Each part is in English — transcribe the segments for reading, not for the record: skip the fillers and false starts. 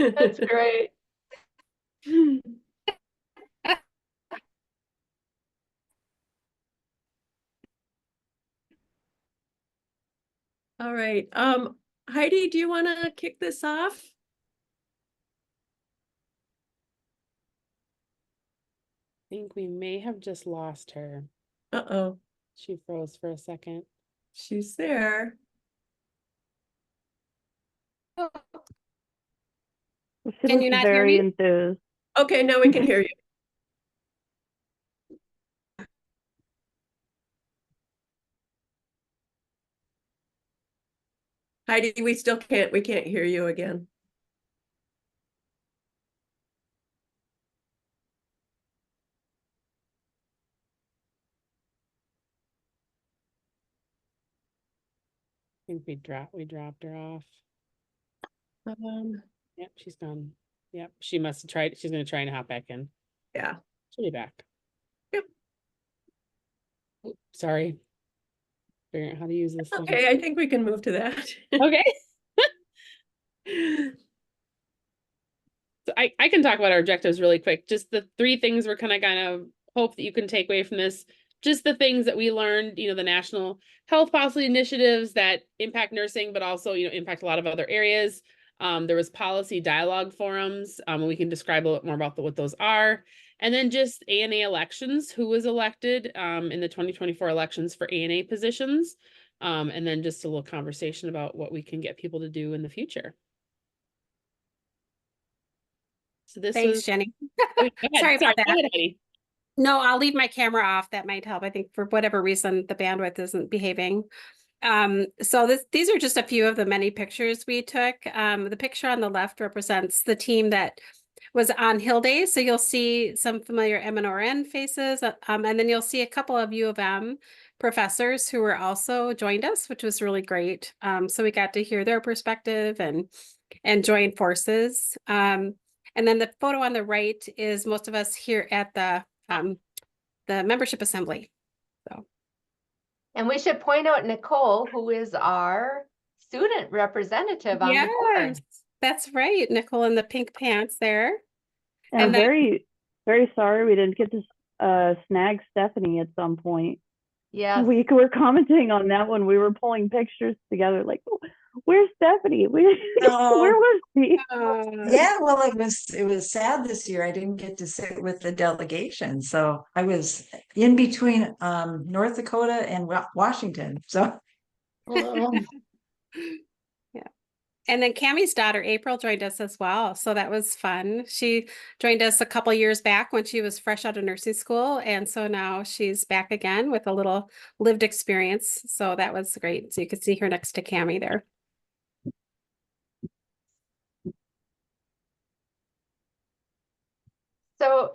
That's great. All right. Heidi, do you want to kick this off? I think we may have just lost her. Uh-oh, She froze for a second. she's there. She Can looks you not hear very me? enthused. Okay, now we can hear you. Heidi, we can't hear you again. I think we dropped her off. Yep, she's gone. Yep, she must have tried. She's gonna try and hop back in. Yeah. She'll be back. Yep. Oops, sorry. Figuring out how to use this thing. Okay, I think we can move to that. Okay. So I can talk about our objectives really quick. Just the three things we're kind of hope that you can take away from this. Just the things that we learned, the national health policy initiatives that impact nursing, but also, impact a lot of other areas. There was policy dialogue forums. We can describe a little more about what those are. And then just ANA elections, who was elected in the 2024 elections for ANA positions. And then just a little conversation about what we can get people to do in the future. So this Thanks, was Jenny. Sorry about that. Go ahead, Heidi. No, I'll leave my camera off. That might help. I think for whatever reason, the bandwidth isn't behaving. So these are just a few of the many pictures we took. The picture on the left represents the team that was on Hill Day. So you'll see some familiar MNORN faces, and then you'll see a couple of U of M professors who were also joined us, which was really great. So we got to hear their perspective and join forces. And then the photo on the right is most of us here at the membership assembly. So. And we should point out Nicole, who is our student representative on the board. That's right. Nicole in the pink pants there. And very, very sorry we didn't get to snag Stephanie at some point. Yes. We were commenting on that when we were pulling pictures together, like, oh, where's Stephanie? Where was she? Yeah, well, it was sad this year. I didn't get to sit with the delegation. So I was in between North Dakota and Washington. So yeah. And then Cammie's daughter, April, joined us as well. So that was fun. She joined us a couple years back when she was fresh out of nursing school. And so now she's back again with a little lived experience. So that was great. So you could see her next to Cammie there. So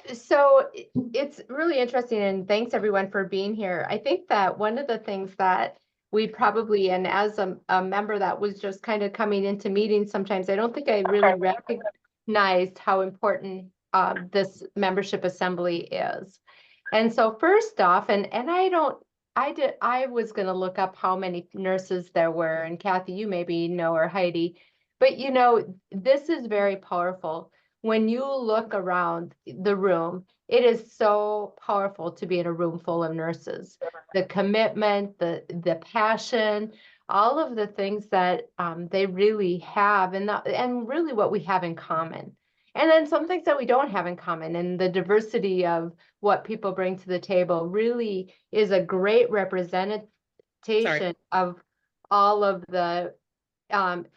it's really interesting, and thanks everyone for being here. I think that one of the things that we probably, and as a member that was just kind of coming into meetings, sometimes I don't think I really recognized how important this membership assembly is. And so first off, and I was going to look up how many nurses there were, and Kathy, you maybe know, or Heidi, but this is very powerful. When you look around the room, it is so powerful to be in a room full of nurses. The commitment, the passion, all of the things that they really have, and really what we have in common. And then some things that we don't have in common, and the diversity of what people bring to the table really is a great representation of all of the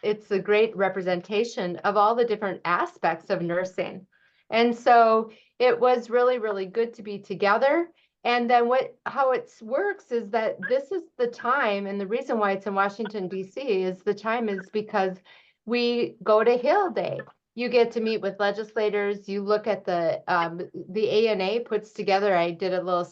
it's a great representation of all the different aspects of nursing. And so it was really, really good to be together. And then how it works is that this is the time, and the reason why it's in Washington, D.C. is because we go to Hill Day. You get to meet with legislators. You look at the ANA puts together. I did a little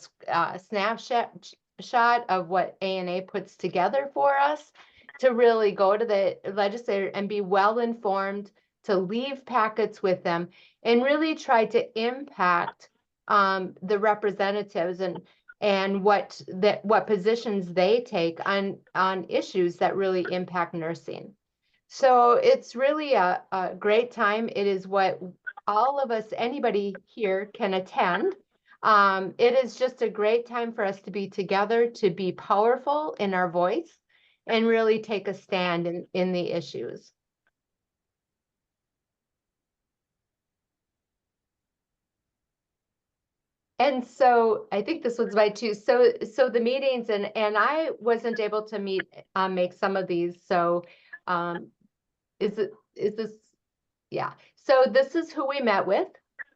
snapshot of what ANA puts together for us, to really go to the legislator and be well informed, to leave packets with them, and really try to impact the representatives and what positions they take on issues that really impact nursing. So it's really a great time. It is what all of us, anybody here can attend. It is just a great time for us to be together, to be powerful in our voice, and really take a stand in the issues. And so I think this was my two. So the meetings, and I wasn't able to make some of these. So is this, yeah. So this is who we met with.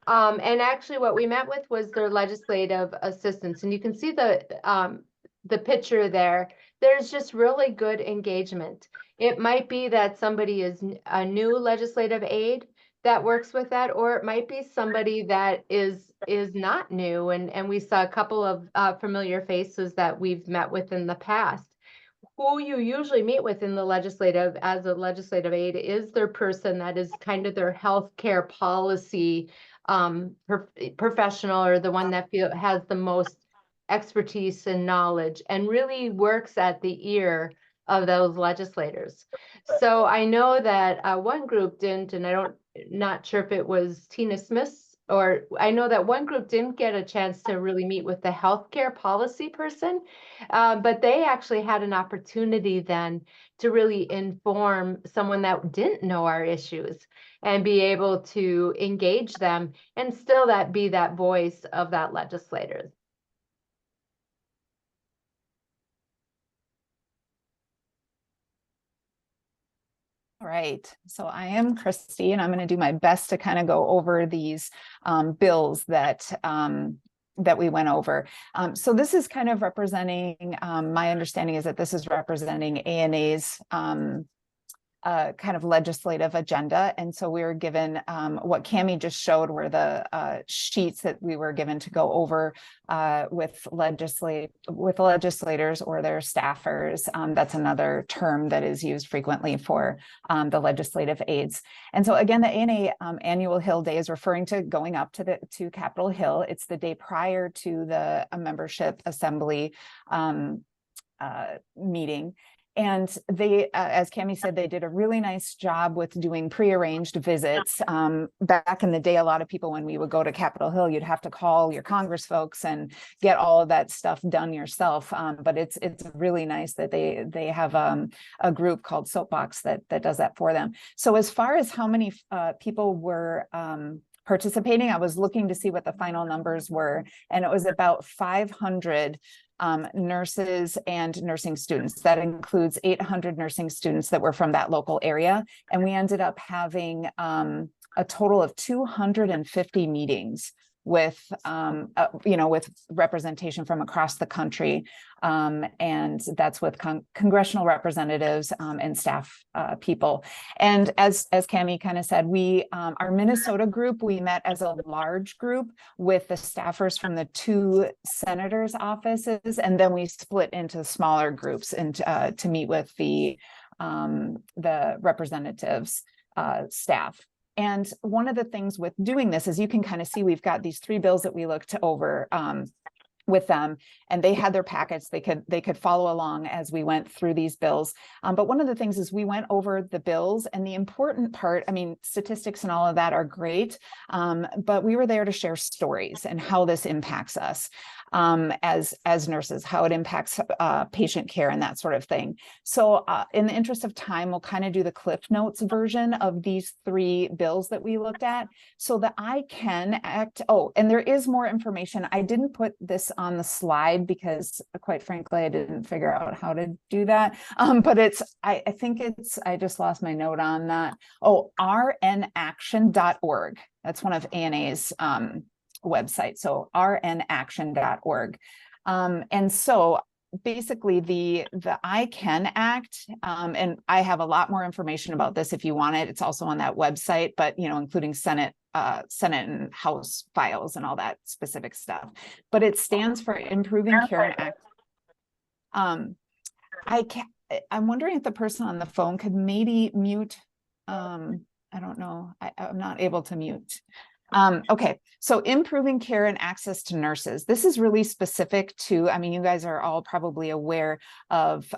And actually what we met with was their legislative assistants. And you can see the picture there. There's just really good engagement. It might be that somebody is a new legislative aide that works with that, or it might be somebody that is not new. And we saw a couple of familiar faces that we've met with in the past. Who you usually meet with in the legislative as a legislative aide is their person that is kind of their healthcare policy professional, or the one that has the most expertise and knowledge and really works at the ear of those legislators. So I know that one group didn't, and not sure if it was Tina Smith, or I know that one group didn't get a chance to really meet with the healthcare policy person, but they actually had an opportunity then to really inform someone that didn't know our issues and be able to engage them and still be that voice of that legislator. All right, so I am Christy, and I'm going to do my best to kind of go over these bills that that we went over. So this is kind of representing, my understanding is that this is representing ANA's kind of legislative agenda. And so we were given what Cammie just showed were the sheets that we were given to go over with legislators or their staffers. That's another term that is used frequently for the legislative aides. And so again, the ANA annual Hill Day is referring to going up to Capitol Hill. It's the day prior to the membership assembly meeting. And they, as Cammie said, they did a really nice job with doing prearranged visits. Back in the day, a lot of people, when we would go to Capitol Hill, you'd have to call your Congress folks and get all of that stuff done yourself. But it's really nice that they have a group called Soapbox that does that for them. So as far as how many people were participating, I was looking to see what the final numbers were, and it was about 500 nurses and nursing students. That includes 800 nursing students that were from that local area. And we ended up having a total of 250 meetings with, with representation from across the country. And that's with congressional representatives and staff people. And as Cammie kind of said, we, our Minnesota group, we met as a large group with the staffers from the 2 senators' offices. And then we split into smaller groups and to meet with the representatives' staff. And one of the things with doing this is you can kind of see we've got these 3 bills that we looked over with them, and they had their packets. They could follow along as we went through these bills. But one of the things is we went over the bills, and the important part, I mean, statistics and all of that are great, but we were there to share stories and how this impacts us as nurses, how it impacts patient care and that sort of thing. So in the interest of time, we'll kind of do the Cliff Notes version of these 3 bills that we looked at. So the I Can Act, oh, and there is more information. I didn't put this on the slide because quite frankly, I didn't figure out how to do that. But it's, I think it's, I just lost my note on that. Oh, rnaction.org. That's one of ANA's website, so rnaction.org. And so basically the I Can Act, and I have a lot more information about this if you want it. It's also on that website, but including Senate and House files and all that specific stuff. But it stands for Improving Care and Act. I'm wondering if the person on the phone could maybe mute. I don't know. I'm not able to mute. Okay, so improving care and access to nurses. This is really specific to, I mean, you guys are all probably aware of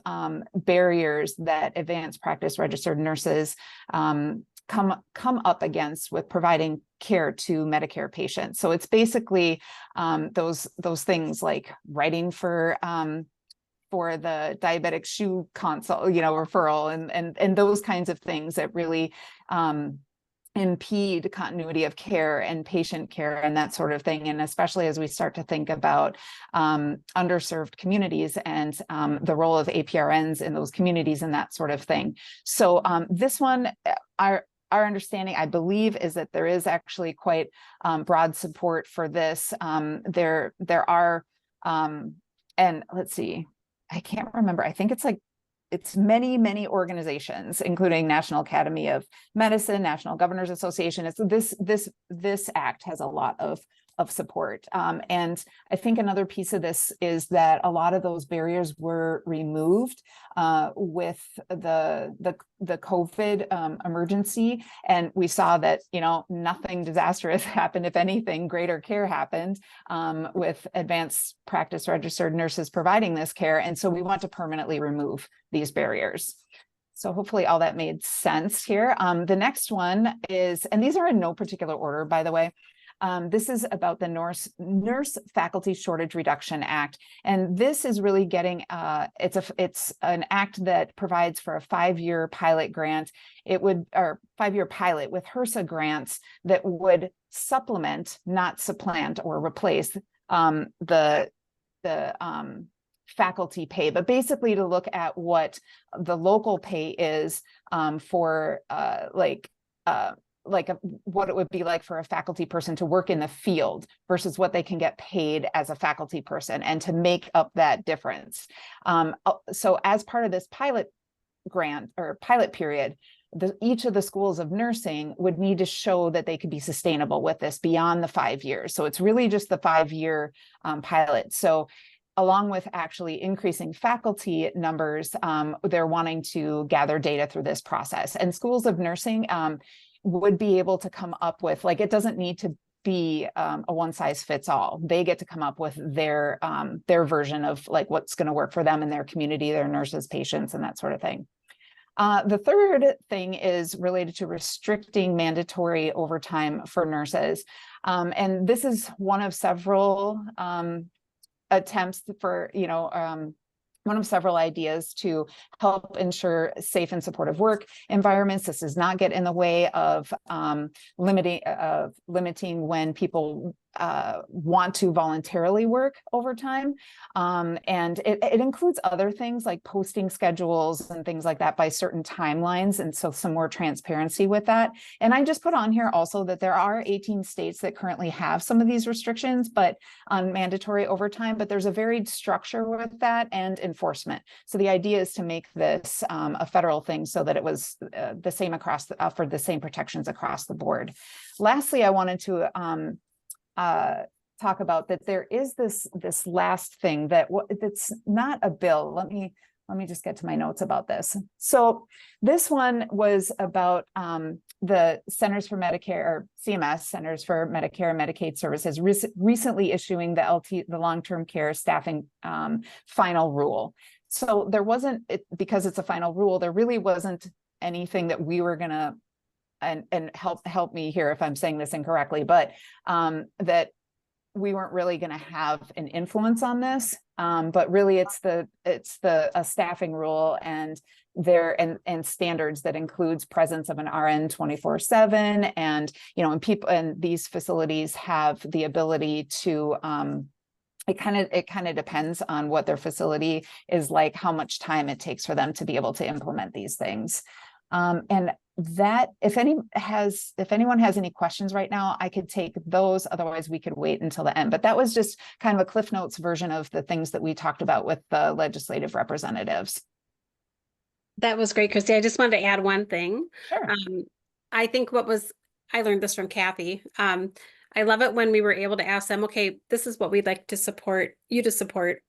barriers that advanced practice registered nurses come up against with providing care to Medicare patients. So it's basically those things like writing for the diabetic shoe consult, referral and those kinds of things that really impede continuity of care and patient care and that sort of thing. And especially as we start to think about underserved communities and the role of APRNs in those communities and that sort of thing. So this one, our understanding, I believe, is that there is actually quite broad support for this. There are, and let's see, I can't remember. I think it's many organizations, including National Academy of Medicine, National Governors Association. It's this act has a lot of support. And I think another piece of this is that a lot of those barriers were removed with the COVID emergency. And we saw that, nothing disastrous happened. If anything, greater care happened with advanced practice registered nurses providing this care. And so we want to permanently remove these barriers. So hopefully all that made sense here. The next one is, and these are in no particular order, by the way. This is about the Nurse Faculty Shortage Reduction Act. And this is really getting, it's an act that provides for a 5-year pilot grant. Or 5-year pilot with HRSA grants that would supplement, not supplant or replace the faculty pay, but basically to look at what the local pay is for what it would be like for a faculty person to work in the field versus what they can get paid as a faculty person, and to make up that difference. So as part of this pilot grant or pilot period, each of the schools of nursing would need to show that they could be sustainable with this beyond the 5 years. So it's really just the 5-year pilot. So along with actually increasing faculty numbers, they're wanting to gather data through this process. And schools of nursing would be able to come up with, it doesn't need to be a one size fits all. They get to come up with their version of what's going to work for them and their community, their nurses, patients, and that sort of thing. The third thing is related to restricting mandatory overtime for nurses. And this is one of several attempts for, one of several ideas to help ensure safe and supportive work environments. This does not get in the way of limiting when people want to voluntarily work overtime. And it includes other things like posting schedules and things like that by certain timelines. And so some more transparency with that. And I just put on here also that there are 18 states that currently have some of these restrictions, but on mandatory overtime, but there's a varied structure with that and enforcement. So the idea is to make this a federal thing so that it was the same across for the same protections across the board. Lastly, I wanted to talk about that there is this last thing that's not a bill. Let me just get to my notes about this. So this one was about the Centers for Medicare, or CMS, Centers for Medicare and Medicaid Services, recently issuing the long-term care staffing final rule. So there wasn't, because it's a final rule, there really wasn't anything that we were gonna, and help me here if I'm saying this incorrectly, but that we weren't really going to have an influence on this, but really it's a staffing rule and and standards that includes presence of an RN 24/7, and and people and these facilities have the ability to it kind of depends on what their facility is like, how much time it takes for them to be able to implement these things. And that if anyone has any questions right now, I could take those. Otherwise, we could wait until the end. But that was just kind of a Cliff Notes version of the things that we talked about with the legislative representatives. That was great, Christy. I just wanted to add one thing. Sure. I think I learned this from Kathy. I love it when we were able to ask them, okay, this is what we'd like to support you to support.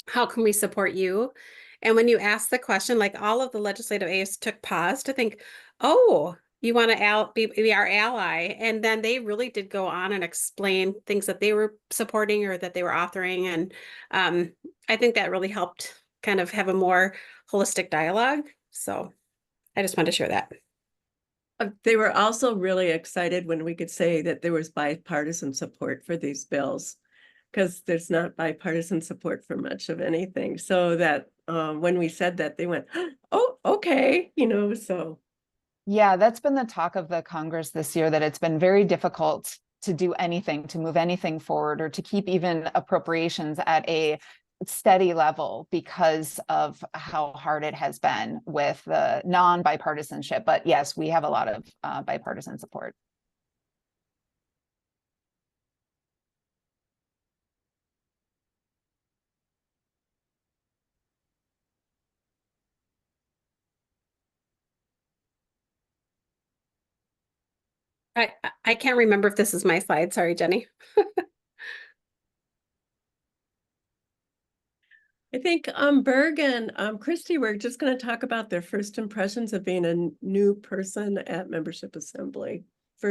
How can we support you? And when you ask the question, like all of the legislative aides took pause to think, oh, you want to be our ally. And then they really did go on and explain things that they were supporting or that they were authoring. And I think that really helped kind of have a more holistic dialogue. So I just wanted to share that. They were also really excited when we could say that there was bipartisan support for these bills, because there's not bipartisan support for much of anything. So that when we said that, they went, oh, okay, so. Yeah, that's been the talk of the Congress this year, that it's been very difficult to do anything, to move anything forward, or to keep even appropriations at a steady level because of how hard it has been with the non-bipartisanship. But yes, we have a lot of bipartisan support. I can't remember if this is my slide. Sorry, Jenny. I think Berg and Christy were just going to talk about their first impressions of being a new person at Membership Assembly.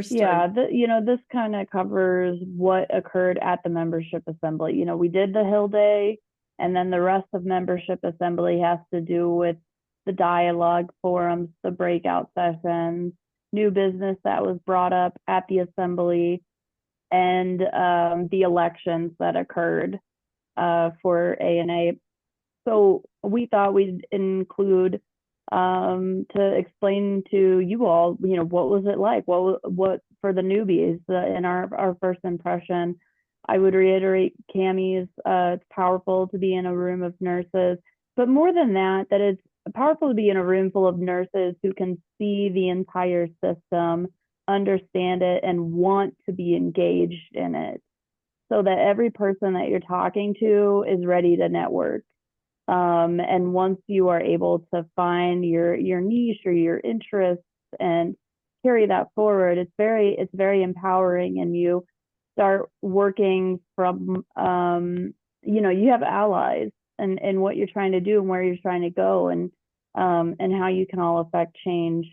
Yeah, this kind of covers what occurred at the Membership Assembly. We did the Hill Day, and then the rest of Membership Assembly has to do with the dialogue forums, the breakout sessions, new business that was brought up at the Assembly, and the elections that occurred for ANA. So we thought we'd include to explain to you all, what was it like? What for the newbies in our first impression. I would reiterate Cammie's, it's powerful to be in a room of nurses, but more than that it's powerful to be in a room full of nurses who can see the entire system, understand it, and want to be engaged in it, so that every person that you're talking to is ready to network. And once you are able to find your niche or your interests and carry that forward, it's very empowering, and you start working from you have allies and what you're trying to do and where you're trying to go, and how you can all affect change.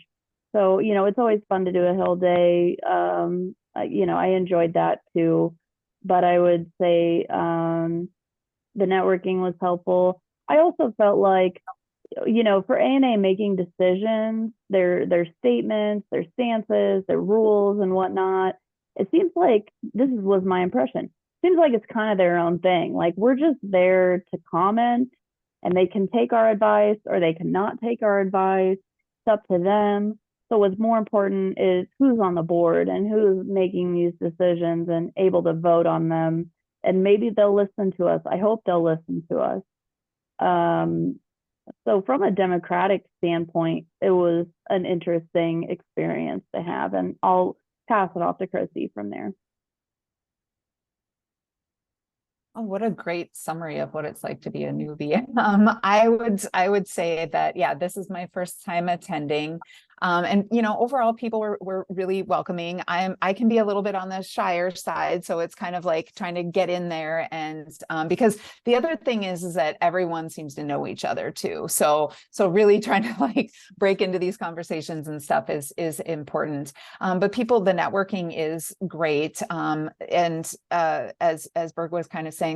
So it's always fun to do a Hill Day. I enjoyed that too, but I would say the networking was helpful. I also felt like, for ANA making decisions, their statements, their stances, their rules and whatnot, it seems like, was my impression, seems like it's kind of their own thing. Like, we're just there to comment, and they can take our advice or they cannot take our advice. It's up to them. So what's more important is who's on the board and who's making these decisions and able to vote on them. And maybe they'll listen to us. I hope they'll listen to us. So from a democratic standpoint, it was an interesting experience to have, and I'll pass it off to Chrissy from there. Oh, what a great summary of what it's like to be a newbie. I would say that, yeah, this is my first time attending. And overall people were really welcoming. I can be a little bit on the shyer side, so it's kind of like trying to get in there, and because the other thing is that everyone seems to know each other too. So really trying to like break into these conversations and stuff is important. But the networking is great. And as Berg was kind of saying,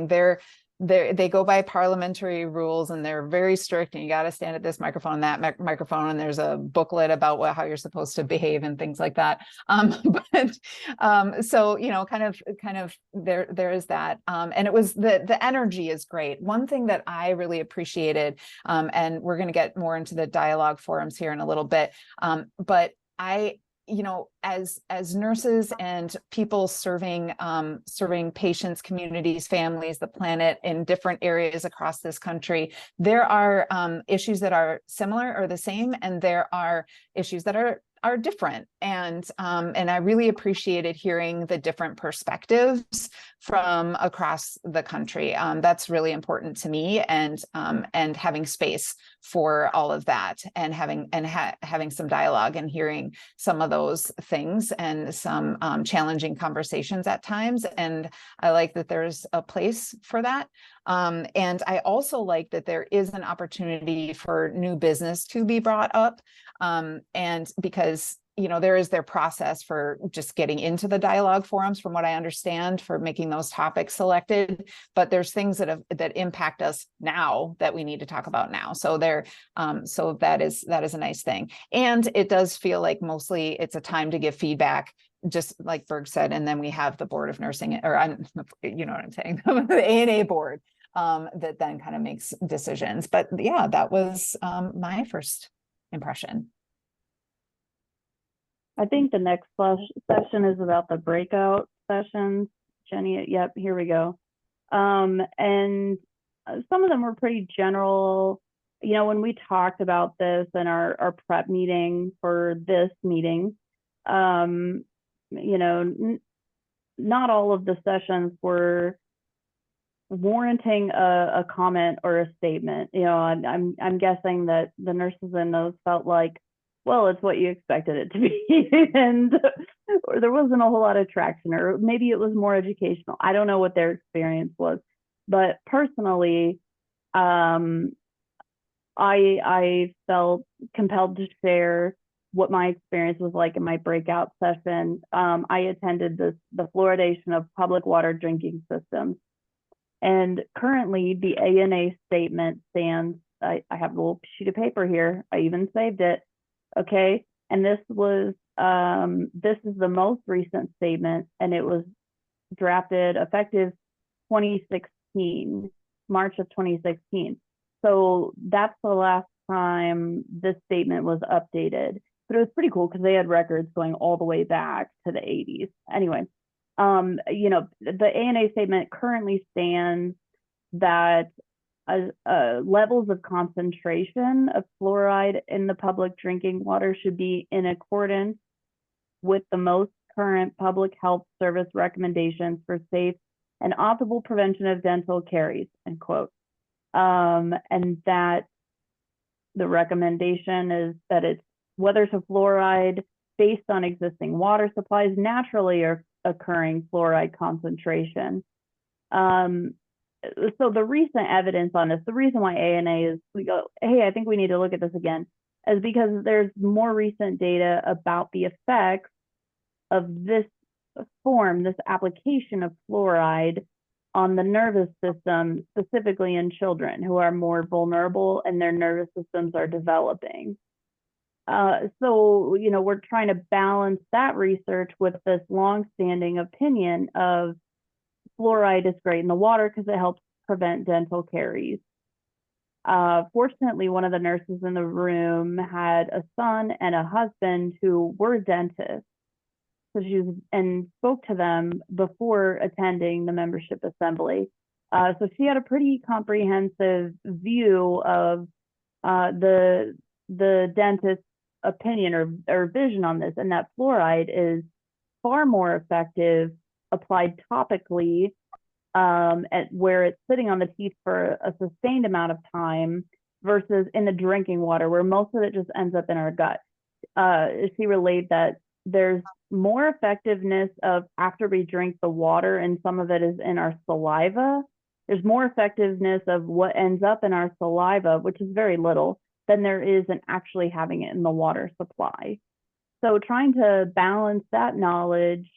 they go by parliamentary rules, and they're very strict, and you got to stand at this microphone and that microphone, and there's a booklet about how you're supposed to behave and things like that. So kind of there is that, and it was the energy is great. One thing that I really appreciated, and we're going to get more into the dialogue forums here in a little bit, but as nurses and people serving patients, communities, families, the planet in different areas across this country, there are issues that are similar or the same, and there are issues that are different. And I really appreciated hearing the different perspectives from across the country. That's really important to me, and having space for all of that, and having some dialogue and hearing some of those things, and some challenging conversations at times. And I like that there's a place for that. And I also like that there is an opportunity for new business to be brought up. And because you know, there is their process for just getting into the dialogue forums, from what I understand, for making those topics selected. But there's things that impact us now that we need to talk about now. So so that is a nice thing. And it does feel like mostly it's a time to give feedback, just like Berg said, and then we have the Board of Nursing, or you know what I'm saying, the ANA board, that then kind of makes decisions. But yeah, that was my first impression. I think the next session is about the breakout sessions. Jenny, yep, here we go. And some of them were pretty general. You know, when we talked about this in our prep meeting for this meeting, you know, not all of the sessions were warranting a comment or a statement. You know, I'm guessing that the nurses in those felt like, well, it's what you expected it to be, and or there wasn't a whole lot of traction, or maybe it was more educational. I don't know what their experience was, but personally, I felt compelled to share what my experience was like in my breakout session. I attended the fluoridation of public water drinking systems, and currently the ANA statement stands. I have a little sheet of paper here. I even saved it. Okay, and this is the most recent statement, and it was drafted effective 2016, March of 2016. So that's the last time this statement was updated. But it was pretty cool because they had records going all the way back to the 80s. Anyway, you know, the ANA statement currently stands that levels of concentration of fluoride in the public drinking water should be in accordance with the most current public health service recommendations for safe and optimal prevention of dental caries, end quote. And that the recommendation is that it's whether to fluoride based on existing water supplies, naturally or occurring fluoride concentration. So the recent evidence on this, the reason why ANA is, we go, hey, I think we need to look at this again, is because there's more recent data about the effects of this form, this application of fluoride on the nervous system, specifically in children who are more vulnerable and their nervous systems are developing. So, you know, we're trying to balance that research with this longstanding opinion of fluoride is great in the water because it helps prevent dental caries. Fortunately, one of the nurses in the room had a son and a husband who were dentists. So she was, and spoke to them before attending the membership assembly. So she had a pretty comprehensive view of the dentist's opinion or vision on this, and that fluoride is far more effective applied topically at where it's sitting on the teeth for a sustained amount of time versus in the drinking water where most of it just ends up in our gut. She relayed that there's more effectiveness of after we drink the water, and some of it is in our saliva. There's more effectiveness of what ends up in our saliva, which is very little, than there is in actually having it in the water supply. So trying to balance that knowledge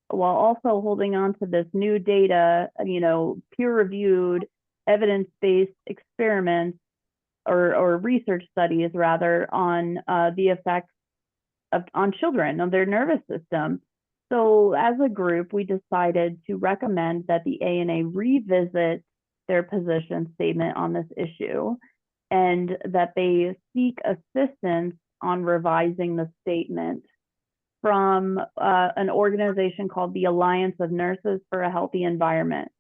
while also holding on to this new data, you know, peer-reviewed, evidence-based experiments or research studies rather on the effects on children, on their nervous system. So as a group, we decided to recommend that the ANA revisit their position statement on this issue, and that they seek assistance on revising the statement from an organization called the Alliance of Nurses for a Healthy Environment.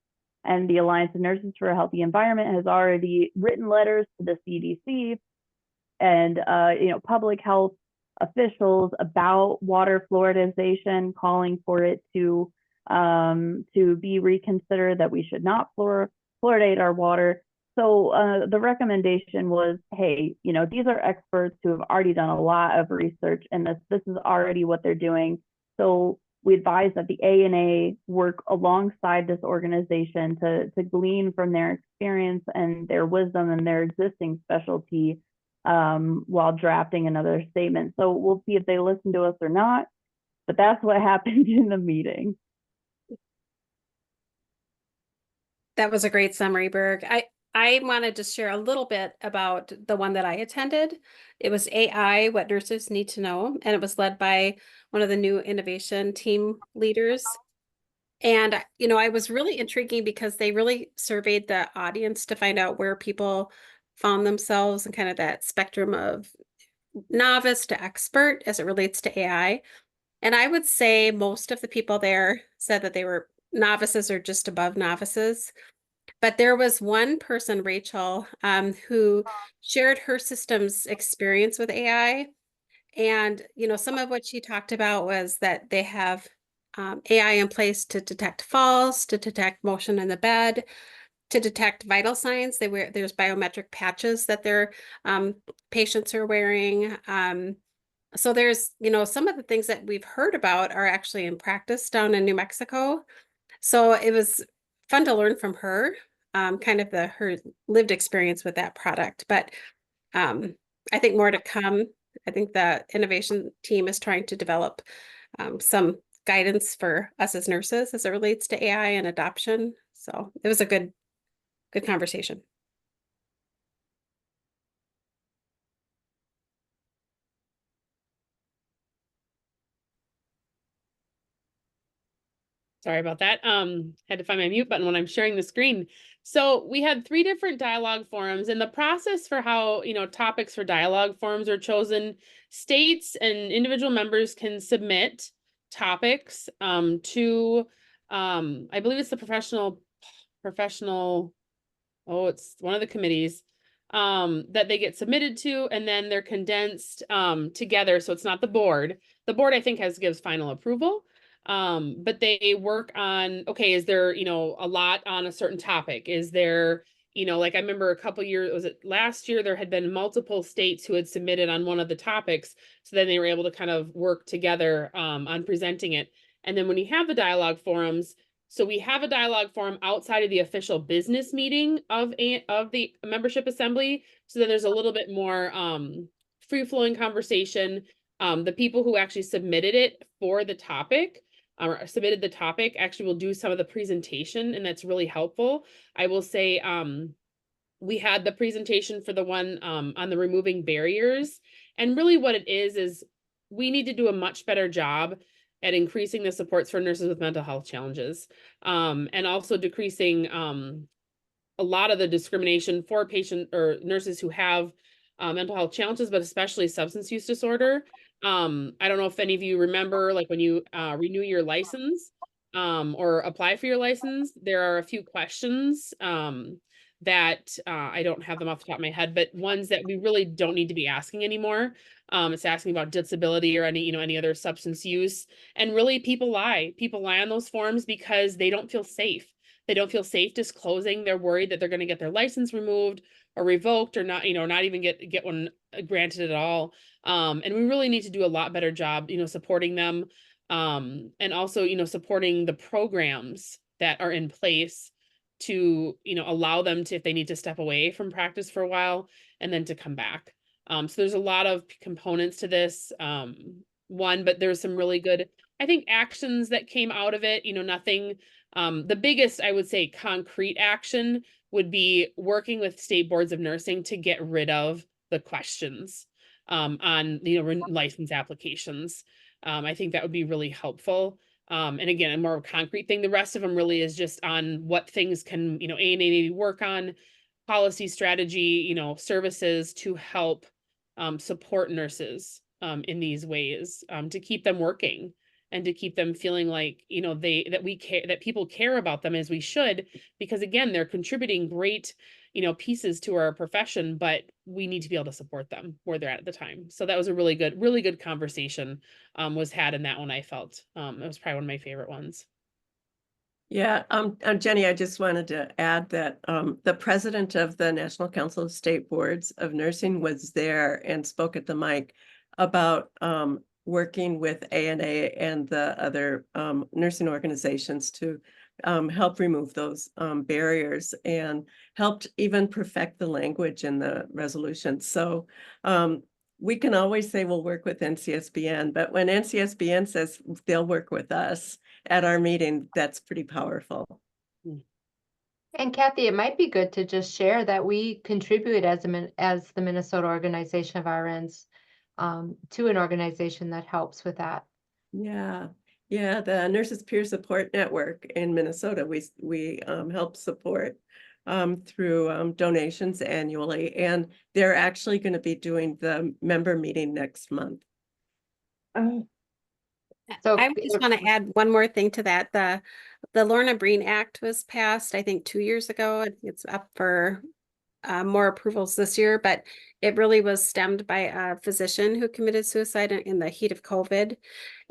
And the Alliance of Nurses for a Healthy Environment has already written letters to the CDC and you know, public health officials about water fluoridization, calling for it to be reconsidered, that we should not fluoridate our water. So the recommendation was, hey, you know, these are experts who have already done a lot of research, and this is already what they're doing. So we advise that the ANA work alongside this organization to glean from their experience and their wisdom and their existing specialty while drafting another statement. So we'll see if they listen to us or not, but that's what happened in the meeting. That was a great summary, Berg. I wanted to share a little bit about the one that I attended. It was AI, What Nurses Need to Know, and it was led by one of the new innovation team leaders. And, you know, I was really intriguing because they really surveyed the audience to find out where people found themselves and kind of that spectrum of novice to expert as it relates to AI. And I would say most of the people there said that they were novices or just above novices. But there was one person, Rachel, who shared her system's experience with AI. And, you know, some of what she talked about was that they have AI in place to detect falls, to detect motion in the bed, to detect vital signs. There's biometric patches that their patients are wearing. So there's, you know, some of the things that we've heard about are actually in practice down in New Mexico. So it was fun to learn from her, kind of her lived experience with that product. But I think more to come. I think the innovation team is trying to develop some guidance for us as nurses as it relates to AI and adoption. So it was a good conversation. Sorry about that. Had to find my mute button when I'm sharing the screen. So we had 3 different dialogue forums, and the process for how, you know, topics for dialogue forums are chosen, states and individual members can submit topics to I believe it's the professional, oh, it's one of the committees that they get submitted to, and then they're condensed together. So it's not the board. The board, I think, gives final approval. But they work on, okay, is there, you know, a lot on a certain topic? Is there, you know, like I remember a couple years, was it last year, there had been multiple states who had submitted on one of the topics. So then they were able to kind of work together on presenting it. And then when you have the dialogue forums, so we have a dialogue forum outside of the official business meeting of the membership assembly. So then there's a little bit more free-flowing conversation. The people who actually submitted it for the topic or submitted the topic actually will do some of the presentation, and that's really helpful. I will say we had the presentation for the one on the removing barriers, and really what it is we need to do a much better job at increasing the supports for nurses with mental health challenges, and also decreasing a lot of the discrimination for patient or nurses who have mental health challenges, but especially substance use disorder. I don't know if any of you remember, like when you renew your license or apply for your license, there are a few questions that I don't have them off the top of my head, but ones that we really don't need to be asking anymore. It's asking about disability or any, you know, any other substance use. And really people lie. People lie on those forms because they don't feel safe. They don't feel safe disclosing. They're worried that they're going to get their license removed or revoked or not, you know, not even get one granted at all. And we really need to do a lot better job, you know, supporting them. And also, you know, supporting the programs that are in place to, you know, allow them to, if they need to step away from practice for a while and then to come back. So there's a lot of components to this one, but there's some really good, I think, actions that came out of it. You know, nothing, the biggest, I would say, concrete action would be working with state boards of nursing to get rid of the questions on, you know, license applications. I think that would be really helpful. And again, a more concrete thing. The rest of them really is just on what things can, you know, ANA maybe work on, policy, strategy, you know, services to help support nurses in these ways to keep them working and to keep them feeling like, you know, that we care, that people care about them as we should, because again, they're contributing great, you know, pieces to our profession, but we need to be able to support them where they're at the time. So that was a really good conversation was had in that one. I felt it was probably one of my favorite ones. Yeah, Jenny, I just wanted to add that the president of the National Council of State Boards of Nursing was there and spoke at the mic about working with ANA and the other nursing organizations to helped remove those barriers and helped even perfect the language in the resolution. So we can always say we'll work with NCSBN, but when NCSBN says they'll work with us at our meeting, that's pretty powerful. And Kathy, it might be good to just share that we contribute as the Minnesota Organization of RNs to an organization that helps with that. Yeah, yeah, the Nurses Peer Support Network in Minnesota, we help support through donations annually, and they're actually going to be doing the member meeting next month. So I just want to add one more thing to that. The Lorna Breen Act was passed, I think 2 years ago. I think it's up for more approvals this year, but it really was stemmed by a physician who committed suicide in the heat of COVID.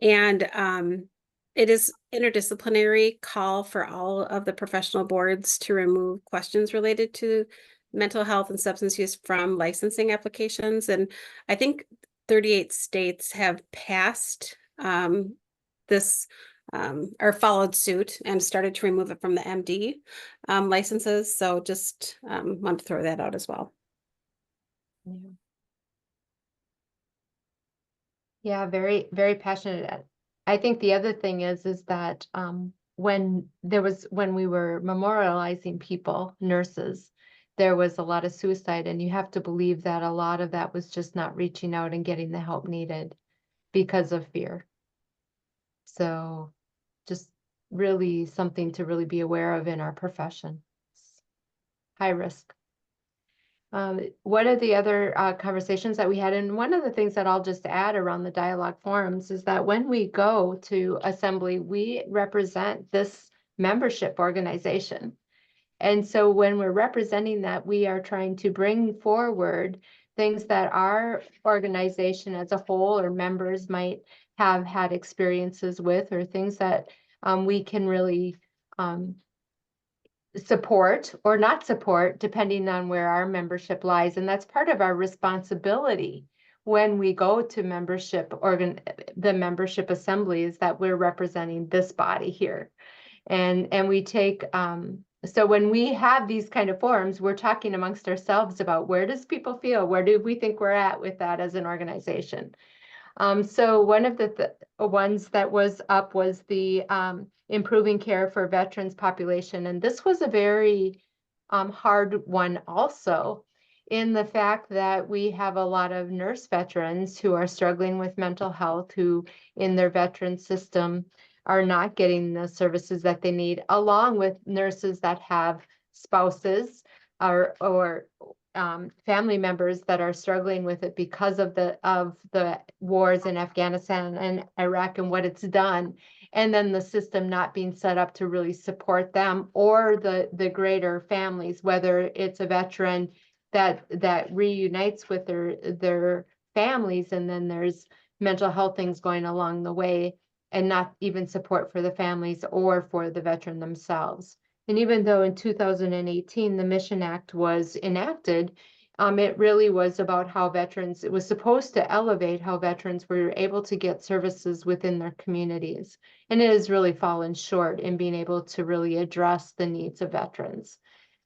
And it is interdisciplinary call for all of the professional boards to remove questions related to mental health and substance use from licensing applications. And I think 38 states have passed this or followed suit and started to remove it from the MD licenses. So just want to throw that out as well. Yeah, very, very passionate. I think the other thing is that when we were memorializing people, nurses, there was a lot of suicide, and you have to believe that a lot of that was just not reaching out and getting the help needed because of fear. So just really something to really be aware of in our profession. High risk. What are the other conversations that we had? And one of the things that I'll just add around the dialogue forums is that when we go to assembly, we represent this membership organization. And so when we're representing that, we are trying to bring forward things that our organization as a whole or members might have had experiences with, or things that we can really support or not support, depending on where our membership lies. And that's part of our responsibility when we go to the membership assembly, is that we're representing this body here. And we take, so when we have these kind of forums, we're talking amongst ourselves about where does people feel, where do we think we're at with that as an organization. So one of the ones that was up was the improving care for veterans population. And this was a very hard one also, in the fact that we have a lot of nurse veterans who are struggling with mental health, who in their veteran system are not getting the services that they need, along with nurses that have spouses or family members that are struggling with it because of the wars in Afghanistan and Iraq and what it's done, and then the system not being set up to really support them or the greater families, whether it's a veteran that reunites with their families, and then there's mental health things going along the way, and not even support for the families or for the veteran themselves. And even though in 2018, the Mission Act was enacted, it really was about how veterans, it was supposed to elevate how veterans were able to get services within their communities. And it has really fallen short in being able to really address the needs of veterans.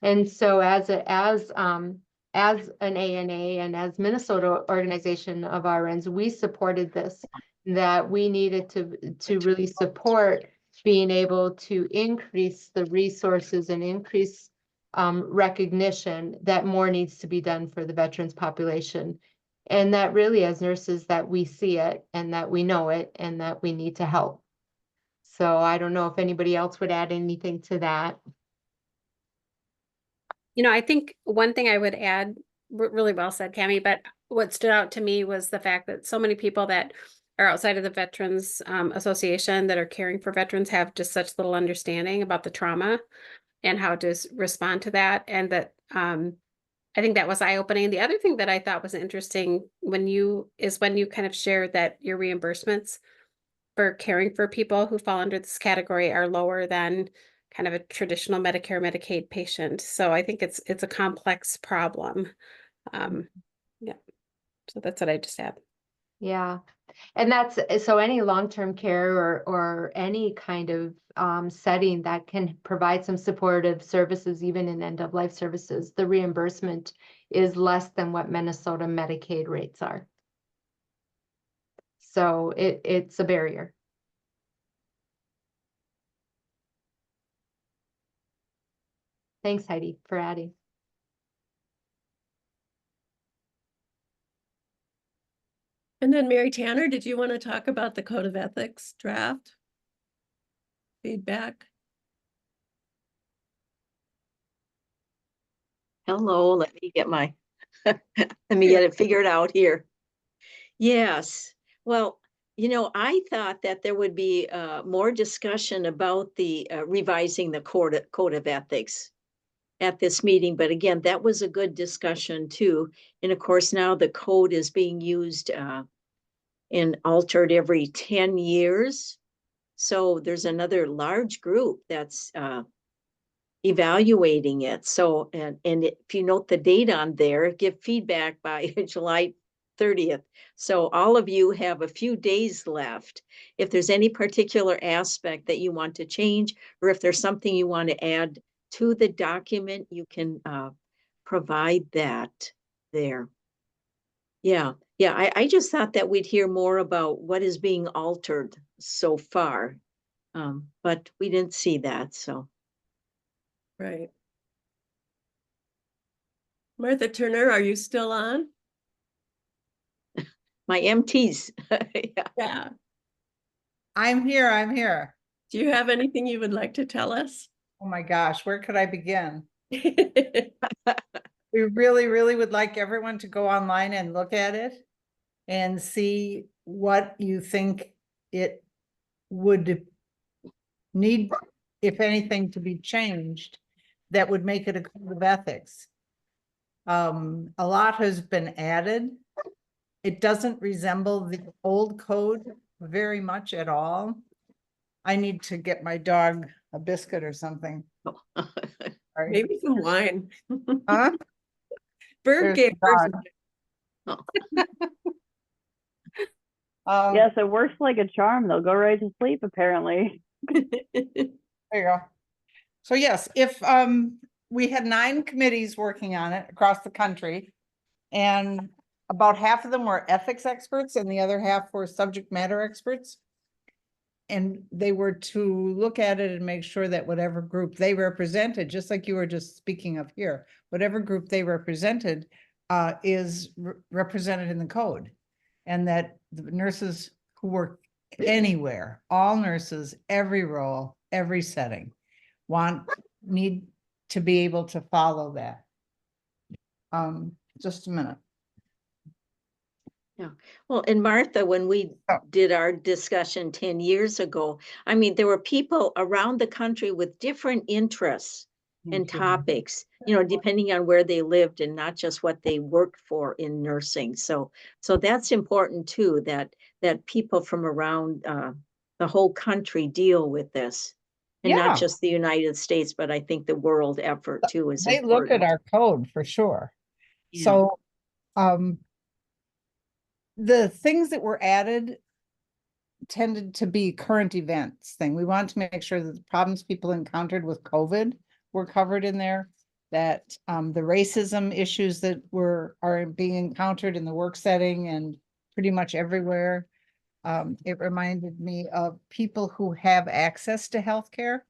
And so as an ANA and as Minnesota Organization of RNs, we supported this, that we needed to really support being able to increase the resources and increase recognition that more needs to be done for the veterans population. And that really, as nurses, that we see it and that we know it and that we need to help. So I don't know if anybody else would add anything to that. You know, I think one thing I would add, really well said, Cami, but what stood out to me was the fact that so many people that are outside of the Veterans Association that are caring for veterans have just such little understanding about the trauma and how to respond to that. And that I think that was eye-opening. The other thing that I thought was interesting when you kind of shared that your reimbursements for caring for people who fall under this category are lower than kind of a traditional Medicare, Medicaid patient. So I think it's a complex problem. Yeah. So that's what I just add. Yeah. And that's, so any long-term care or any kind of setting that can provide some supportive services, even in end-of-life services, the reimbursement is less than what Minnesota Medicaid rates are. So it's a barrier. Thanks, Heidi, for adding. And then Mary Tanner, did you want to talk about the Code of Ethics draft? Feedback? Hello, let me get my, let me get it figured out here. Yes, well, I thought that there would be more discussion about the revising the code of ethics at this meeting, but again, that was a good discussion too. And of course, now the code is being used and altered every 10 years. So there's another large group that's evaluating it. So, and if you note the date on there, give feedback by July 30th. So all of you have a few days left. If there's any particular aspect that you want to change, or if there's something you want to add to the document, you can provide that there. Yeah, I just thought that we'd hear more about what is being altered so far, but we didn't see that, so. Right. Martha Turner, are you still on? My MTs. Yeah. Yeah. I'm here. Do you have anything you would like to tell us? Oh my gosh, where could I begin? We really, really would like everyone to go online and look at it and see what you think it would need, if anything, to be changed that would make it a code of ethics. A lot has been added. It doesn't resemble the old code very much at all. I need to get my dog a biscuit or something. Sorry. Maybe some wine. Huh? Bird There's gave the her dog. some- Yes, it works like a charm. They'll go right to sleep, apparently. There you go. So yes, if we had 9 committees working on it across the country, and about half of them were ethics experts and the other half were subject matter experts. And they were to look at it and make sure that whatever group they represented, just like you were just speaking of here, whatever group they represented is represented in the code. And that the nurses who work anywhere, all nurses, every role, every setting, need to be able to follow that. Just a minute. Yeah, well, and Martha, when we did our discussion 10 years ago, I mean, there were people around the country with different interests and topics, depending on where they lived and not just what they worked for in nursing. So that's important too, that people from around the whole country deal with this. And Yeah. not just the United States, but I think the world effort too is They look at important. our code for sure. Yeah. So, the things that were added tended to be current events thing. We want to make sure that the problems people encountered with COVID were covered in there, that the racism issues that are being encountered in the work setting and pretty much everywhere. It reminded me of people who have access to healthcare,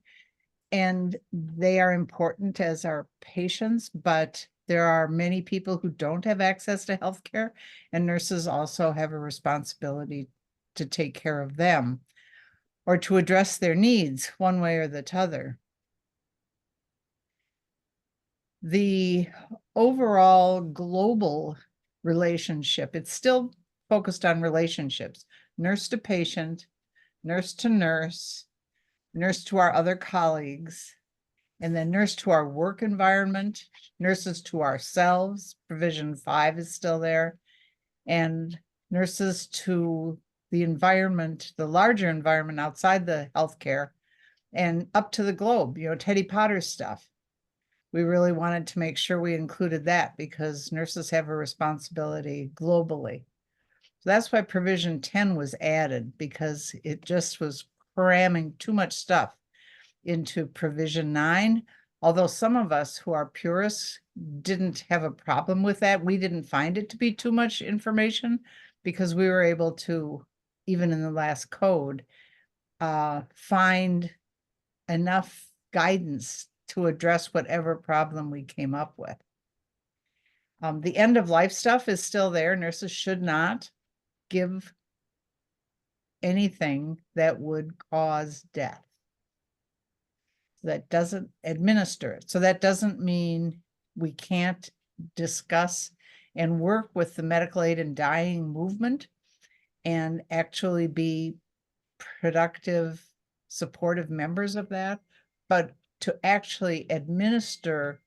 and they are important as our patients, but there are many people who don't have access to healthcare, and nurses also have a responsibility to take care of them or to address their needs one way or the other. The overall global relationship, it's still focused on relationships, nurse to patient, nurse to nurse, nurse to our other colleagues, and then nurse to our work environment, nurses to ourselves, provision 5 is still there, and nurses to the environment, the larger environment outside the healthcare and up to the globe, Teddy Potter stuff. We really wanted to make sure we included that because nurses have a responsibility globally. That's why provision 10 was added, because it just was cramming too much stuff into provision 9. Although some of us who are purists didn't have a problem with that. We didn't find it to be too much information because we were able to, even in the last code, find enough guidance to address whatever problem we came up with. The end of life stuff is still there. Nurses should not give anything that would cause death. That doesn't administer it. So that doesn't mean we can't discuss and work with the medical aid in dying movement and actually be productive, supportive members of that. But to actually administer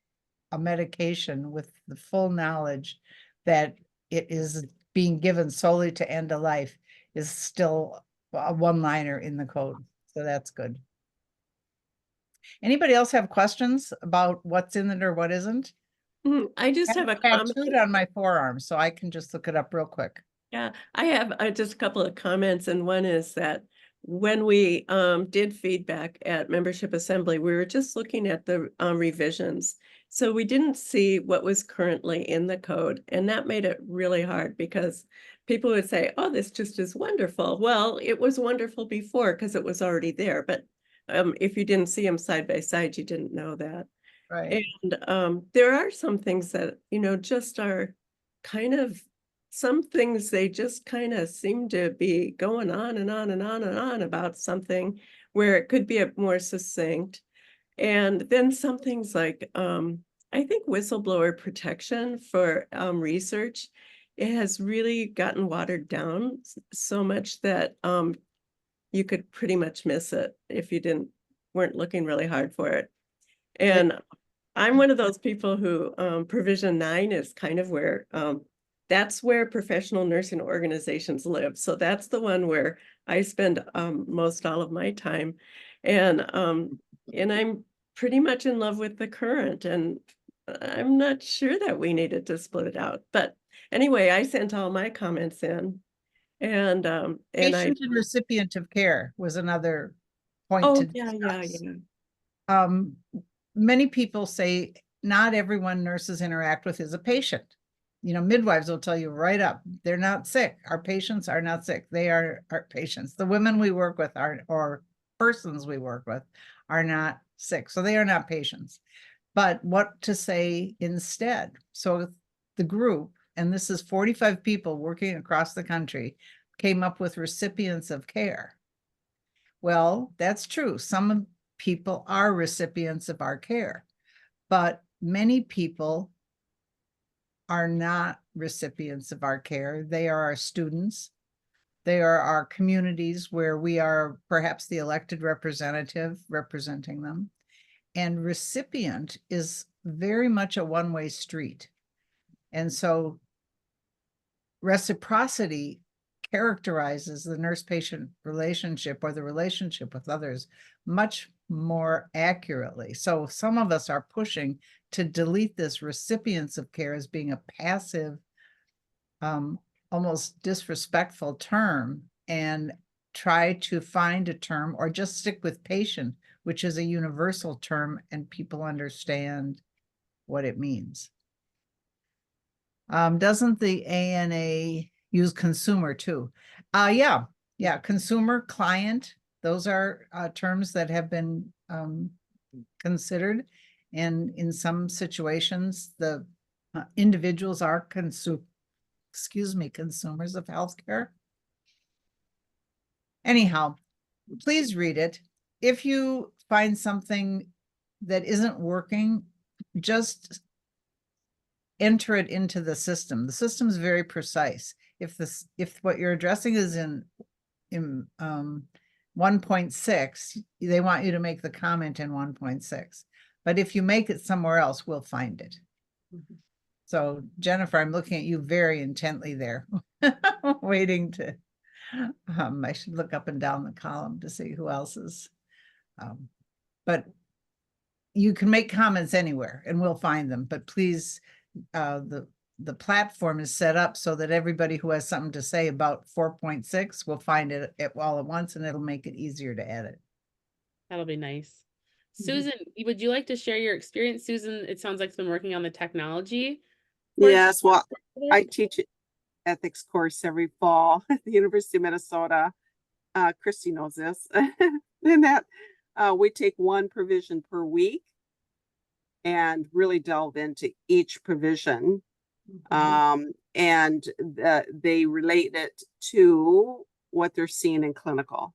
a medication with the full knowledge that it is being given solely to end a life is still a one-liner in the code. So that's good. Anybody else have questions about what's in it or what isn't? I just have a comment. Tattooed on my forearm, so I can just look it up real quick. Yeah, I have just a couple of comments, and one is that when we did feedback at membership assembly, we were just looking at the revisions. So we didn't see what was currently in the code, and that made it really hard because people would say, oh, this just is wonderful. Well, it was wonderful before because it was already there, but if you didn't see them side by side, you didn't know that. Right. And there are some things that, just are kind of, some things they just kind of seem to be going on and on and on and on about something where it could be a more succinct. And then some things like, I think whistleblower protection for research, it has really gotten watered down so much that you could pretty much miss it if you weren't looking really hard for it. And I'm one of those people who provision 9 is kind of where that's where professional nursing organizations live. So that's the one where I spend most all of my time. And I'm pretty much in love with the current, and I'm not sure that we needed to split it out. But anyway, I sent all my comments in. And Patient and recipient of care was another point oh, to discuss. Many people say not everyone nurses interact with is a patient. Midwives will tell you right up, they're not sick. Our patients are not sick. They are our patients. The women we work with or persons we work with are not sick. So they are not patients. But what to say instead? So the group, and this is 45 people working across the country, came up with recipients of care. Well, that's true. Some people are recipients of our care, but many people are not recipients of our care. They are our students. They are our communities where we are perhaps the elected representative representing them. And recipient is very much a one-way street. And so reciprocity characterizes the nurse-patient relationship or the relationship with others much more accurately. So some of us are pushing to delete this recipients of care as being a passive, almost disrespectful term, and try to find a term or just stick with patient, which is a universal term and people understand what it means. Doesn't the ANA use consumer too? Yeah, consumer, client, those are terms that have been considered. And in some situations, the individuals are consumers of healthcare. Anyhow, please read it. If you find something that isn't working, just enter it into the system. The system is very precise. If what you're addressing is in 1.6, they want you to make the comment in 1.6. But if you make it somewhere else, we'll find it. Mm-hmm. So Jennifer, I'm looking at you very intently there, waiting to, I should look up and down the column to see who else is, but you can make comments anywhere and we'll find them, but please, the the platform is set up so that everybody who has something to say about 4.6 will find it all at once, and it'll make it easier to edit. That'll be nice. Mhm. Susan, would you like to share your experience? Susan, it sounds like it's been working on the technology. portion Yes, well, of it. I teach ethics course every fall at the University of Minnesota. Christy knows this. And that we take one provision per week and really delve into each provision. And they relate it to what they're seeing in clinical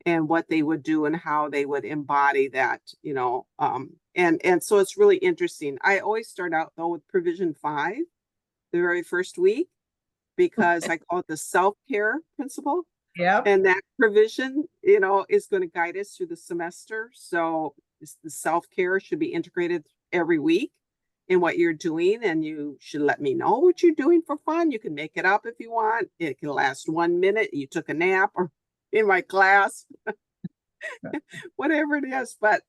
and what they would do and how they would embody that, you know. And so it's really interesting. I always start out though with provision 5, the very first week, because I call it the self-care principle. Yep. And that provision, you know, is going to guide us through the semester. So the self-care should be integrated every week in what you're doing. And you should let me know what you're doing for fun. You can make it up if you want. It can last 1 minute. You took a nap or in my class, whatever it is. But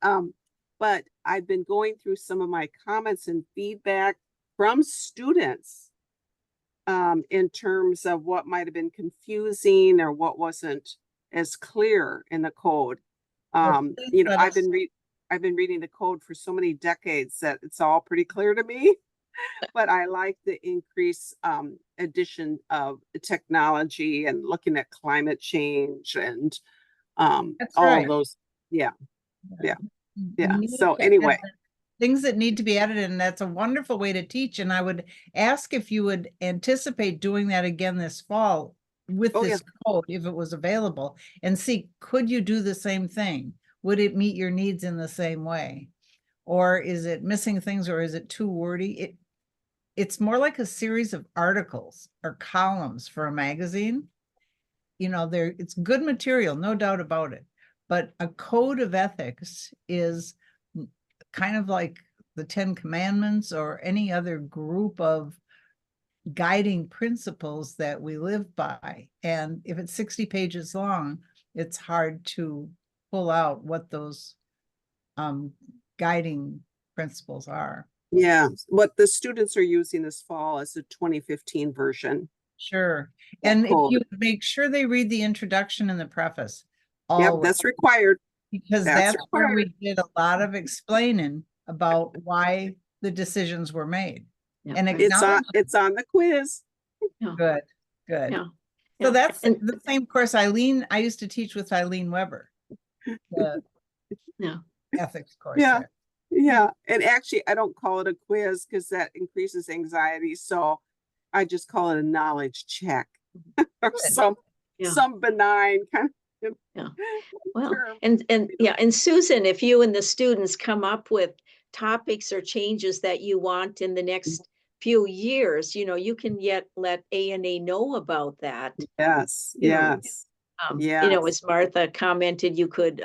I've been going through some of my comments and feedback from students in terms of what might have been confusing or what wasn't as clear in the code. You know, I've been reading the code for so many decades that it's all pretty clear to me. But I like the increase addition of technology and looking at climate change and all of those. Yeah. So anyway. Things that need to be added, and that's a wonderful way to teach. And I would ask if you would anticipate doing that again this fall with this code, if it was available, and see, could you do the same thing? Would it meet your needs in the same way? Or is it missing things, or is it too wordy? It's more like a series of articles or columns for a magazine. You know, it's good material, no doubt about it. But a code of ethics is kind of like the 10 Commandments or any other group of guiding principles that we live by. And if it's 60 pages long, it's hard to pull out what those guiding principles are. Yeah, what the students are using this fall is the 2015 version. Sure. And if you make sure they read the introduction and the preface. Yep, that's required. Because that's where we did a lot of explaining about why the decisions were made. Yeah, And it's on the quiz. Good. Yeah. So that's the same course I used to teach with Eileen Weber. The ethics course. Yeah. And actually, I don't call it a quiz because that increases anxiety. So I just call it a knowledge check or some benign kind of. Well, and Susan, if you and the students come up with topics or changes that you want in the next few years, you know, you can let ANA know about that. Yes. You know, as Martha commented, you could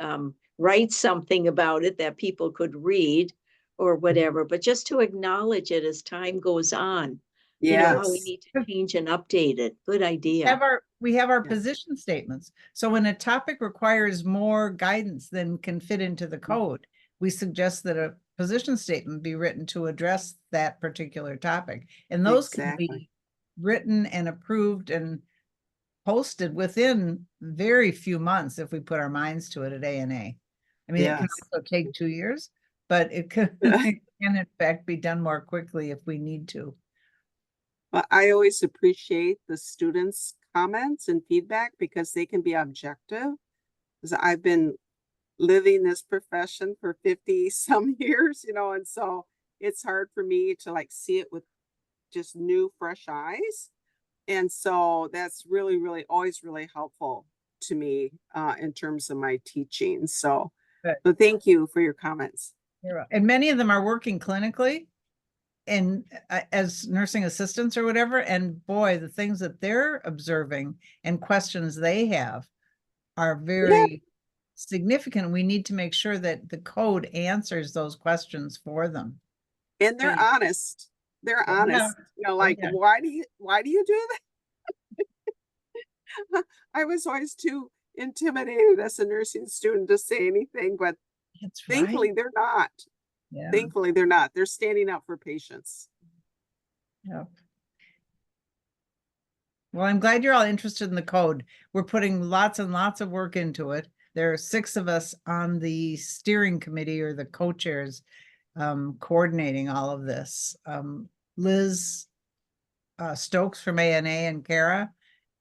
write something about it that people could read or whatever, but just to acknowledge it as time goes on. You know, how we need to change and update it. Good idea. We have our position statements. So when a topic requires more guidance than can fit into the code, we suggest that a position statement be written to address that particular topic. And those can be written and approved and posted within very few months if we put our minds to it at ANA. I mean, it can also take 2 years, but it can in fact be done more quickly if we need to. Well, I always appreciate the students' comments and feedback because they can be objective. Because I've been living this profession for 50 some years, you know, and so it's hard for me to like see it with just new, fresh eyes. And so that's really, really always really helpful to me in terms of my teaching. So thank you for your comments. And many of them are working clinically and as nursing assistants or whatever. And boy, the things that they're observing and questions they have are very significant. We need to make sure that the code answers those questions for them. And they're honest. They're honest. You know, like, why do you do that? I was always too intimidated as a nursing student to say anything, but thankfully they're not. Thankfully they're not. They're standing up for patients. Yep. Well, I'm glad you're all interested in the code. We're putting lots and lots of work into it. There are 6 of us on the steering committee or the co-chairs coordinating all of this. Liz Stokes from ANA and Kara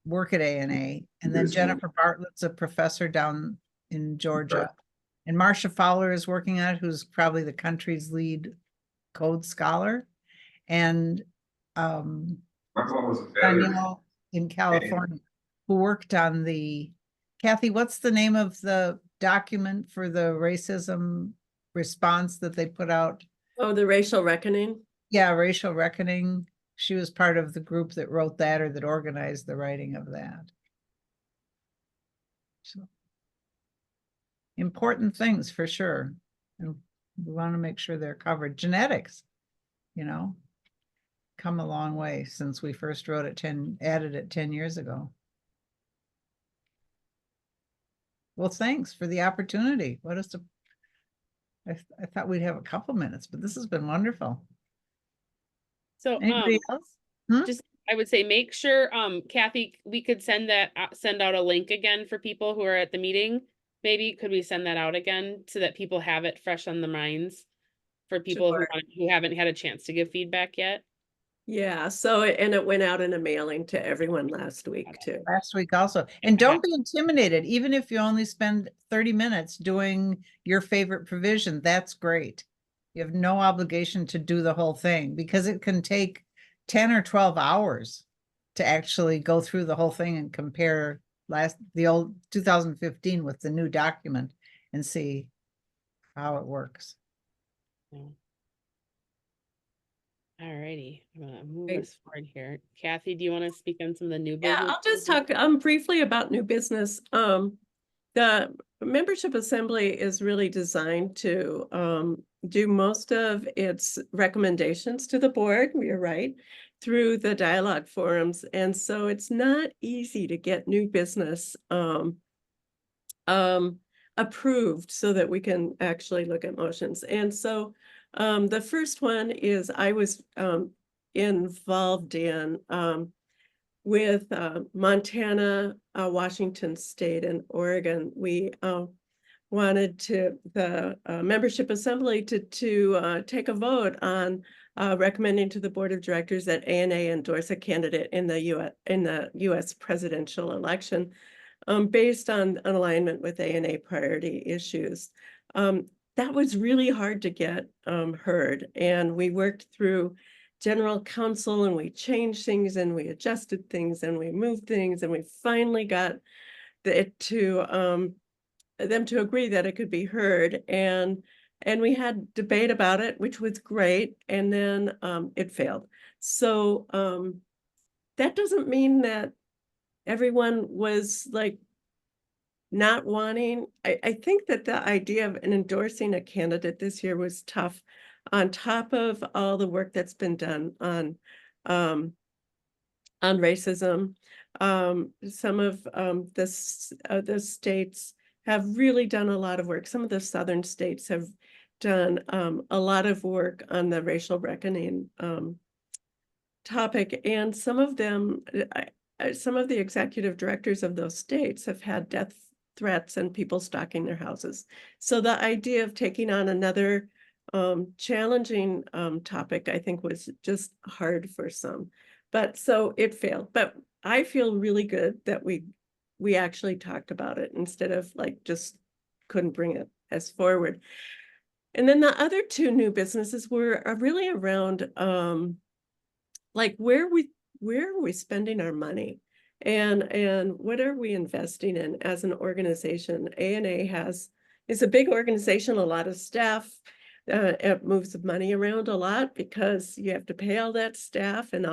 work at ANA, and then Jennifer Bartlett's a professor down in Georgia. And Marcia Fowler is working on it, who's probably the country's lead code scholar. And Danielle in California, who worked on the, Kathy, what's the name of the document for the racism response that they put out? Oh, the racial reckoning. Yeah, Racial Reckoning. She was part of the group that wrote that or that organized the writing of that. So, important things for sure. And we want to make sure they're covered. Genetics, you know, come a long way since we first wrote it added it 10 years ago. Well, thanks for the opportunity. What is I thought we'd have a couple minutes, but this has been wonderful. So, Anybody else? Hmm? just, I would say, make sure, Kathy, we could send out a link again for people who are at the meeting. Maybe could we send that out again so that people have it fresh on the minds for people Sure. who haven't had a chance to give feedback yet? Yeah, so, and it went out in a mailing to everyone last week too. Last week also. And don't be intimidated, even if you only spend 30 minutes doing your favorite provision, that's great. You have no obligation to do the whole thing because it can take 10 or 12 hours to actually go through the whole thing and compare the old 2015 with the new document and see how it works. Alrighty, I'm gonna move Great. us forward here. Kathy, do you want to speak on some of the new Yeah, business? I'll just talk briefly about new business. The membership assembly is really designed to do most of its recommendations to the board, you're right, through the dialogue forums. And so it's not easy to get new business approved so that we can actually look at motions. And so the first one is I was involved in with Montana, Washington State, and Oregon. We wanted the membership assembly to take a vote on recommending to the board of directors that ANA endorse a candidate in the U.S. presidential election based on an alignment with ANA priority issues. That was really hard to get heard, and we worked through general counsel and we changed things and we adjusted things and we moved things and we finally got them to agree that it could be heard, and we had debate about it, which was great, and then it failed. So that doesn't mean that everyone was like not wanting. I think that the idea of endorsing a candidate this year was tough on top of all the work that's been done on racism. Some of the states have really done a lot of work. Some of the southern states have done a lot of work on the racial reckoning topic, and some of them, some of the executive directors of those states have had death threats and people stalking their houses. So the idea of taking on another challenging topic, I think, was just hard for some. But so it failed. But I feel really good that we actually talked about it instead of like just couldn't bring it as forward. And then the other two new businesses were really around like where are we spending our money, and what are we investing in as an organization? ANA is a big organization, a lot of staff. It moves the money around a lot because you have to pay all that staff and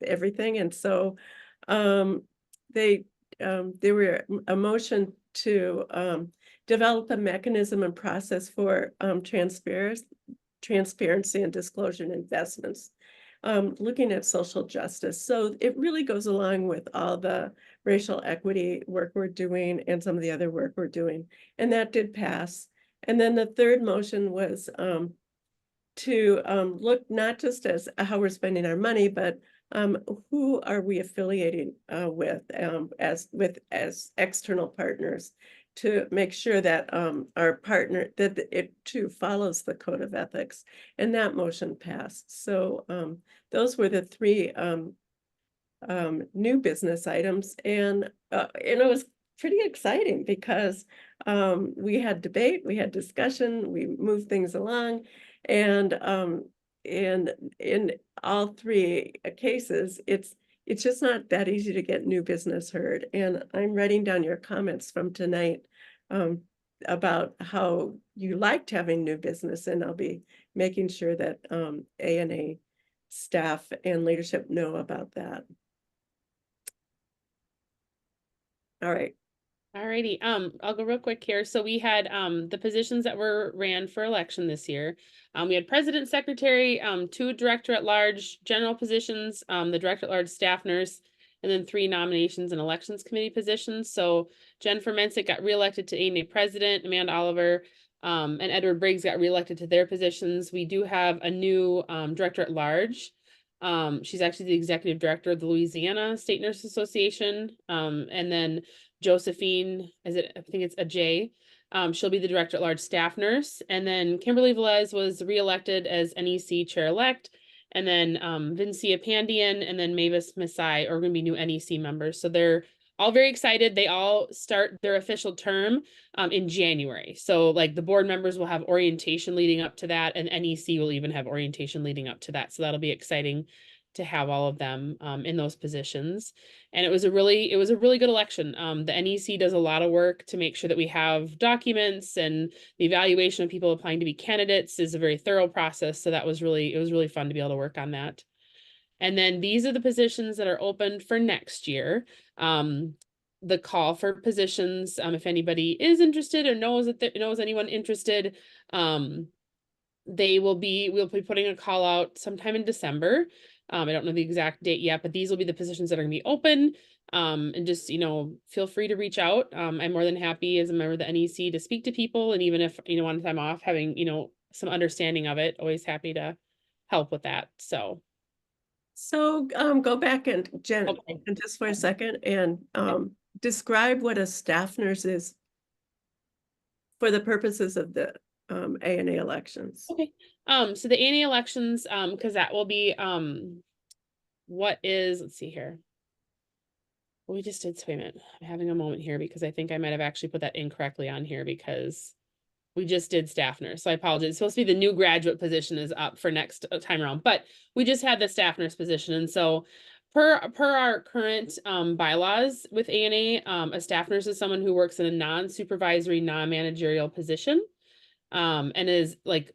everything. And so there were a motion to develop a mechanism and process for transparency and disclosure in investments, looking at social justice. So it really goes along with all the racial equity work we're doing and some of the other work we're doing. And that did pass. And then the third motion was to look not just as how we're spending our money, but who are we affiliating with as external partners to make sure that our partner that it too follows the code of ethics, and that motion passed. So those were the three new business items, and it was pretty exciting because we had debate, we had discussion, we moved things along, and in all three cases, it's just not that easy to get new business heard. And I'm writing down your comments from tonight about how you liked having new business, and I'll be making sure that ANA staff and leadership know about that. All right. Alrighty, I'll go real quick here. So we had the positions that were ran for election this year. We had president, secretary, 2 director at large general positions, the director at large staff nurse, and then 3 nominations and elections committee positions. So Jennifer Mensick got reelected to ANA president, Amanda Oliver and Edward Briggs got reelected to their positions. We do have a new director at large. She's actually the executive director of the Louisiana State Nurses Association. And then Josephine, I think it's a J. She'll be the director at large staff nurse. And then Kimberly Velez was reelected as NEC chair-elect. And then Vincia Pandian and then Mavis Masai are going to be new NEC members. So they're all very excited. They all start their official term in January. So like the board members will have orientation leading up to that, and NEC will even have orientation leading up to that. So that'll be exciting to have all of them in those positions. And it was a really good election. The NEC does a lot of work to make sure that we have documents, and the evaluation of people applying to be candidates is a very thorough process. So it was really fun to be able to work on that. And then these are the positions that are open for next year. The call for positions, if anybody is interested or knows anyone interested, we'll be putting a call out sometime in December. I don't know the exact date yet, but these will be the positions that are going to be open. And just, feel free to reach out. I'm more than happy as a member of the NEC to speak to people. And even if, one time off, having, some understanding of it, always happy to help with that. So go back and Jen, okay. and just for a second, and describe what a staff nurse is for the purposes of the ANA elections. Okay. So the ANA elections, because that will be let's see here. Well, we just did, wait a minute. I'm having a moment here because I think I might have actually put that incorrectly on here because we just did staff nurse. So I apologize. It's supposed to be the new graduate position is up for next time around, but we just had the staff nurse position. And so per our current bylaws with ANA, a staff nurse is someone who works in a non-supervisory, non-managerial position and is like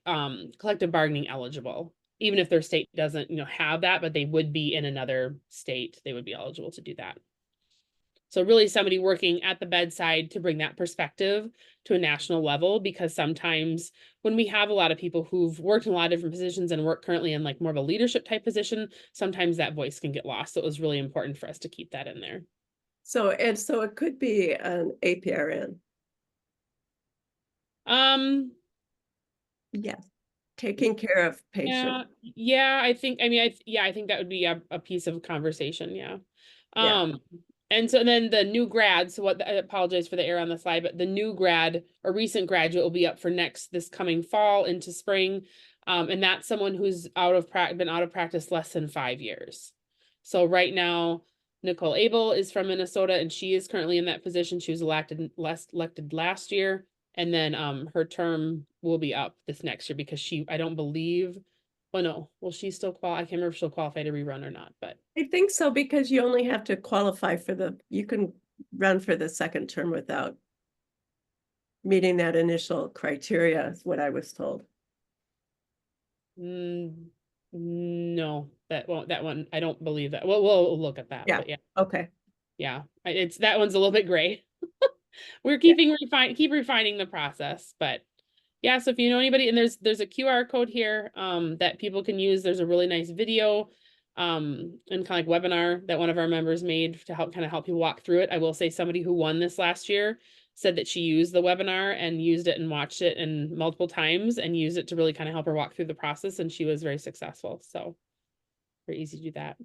collective bargaining eligible. Even if their state doesn't, have that, but they would be in another state, they would be eligible to do that. So really somebody working at the bedside to bring that perspective to a national level, because sometimes when we have a lot of people who've worked in a lot of different positions and work currently in like more of a leadership type position, sometimes that voice can get lost. So it was really important for us to keep that in there. So it could be an APRN. Yeah. Taking care of patients. Yeah, I think that would be a piece of conversation. Yeah. And so then the new grad, I apologize for the error on the slide, but the new grad or recent graduate will be up for this coming fall into spring. And that's someone who's been out of practice less than 5 years. So right now, Nicole Abel is from Minnesota and she is currently in that position. She was elected last year. And then her term will be up this next year because I don't believe, will she still qualify? I can't remember if she'll qualify to rerun or not, but I think so, because you only have to qualify you can run for the second term without meeting that initial criteria, is what I was told. No, that one, I don't believe that. We'll look at that. Yeah. But yeah. Okay. Yeah. That one's a little bit gray. We're keep refining the process, but yeah. So if you know anybody, and there's a QR code here that people can use. There's a really nice video and kind of like webinar that one of our members made to help people walk through it. I will say somebody who won this last year said that she used the webinar and used it and watched it and multiple times and used it to really kind of help her walk through the process, and she was very successful. So very easy to do that.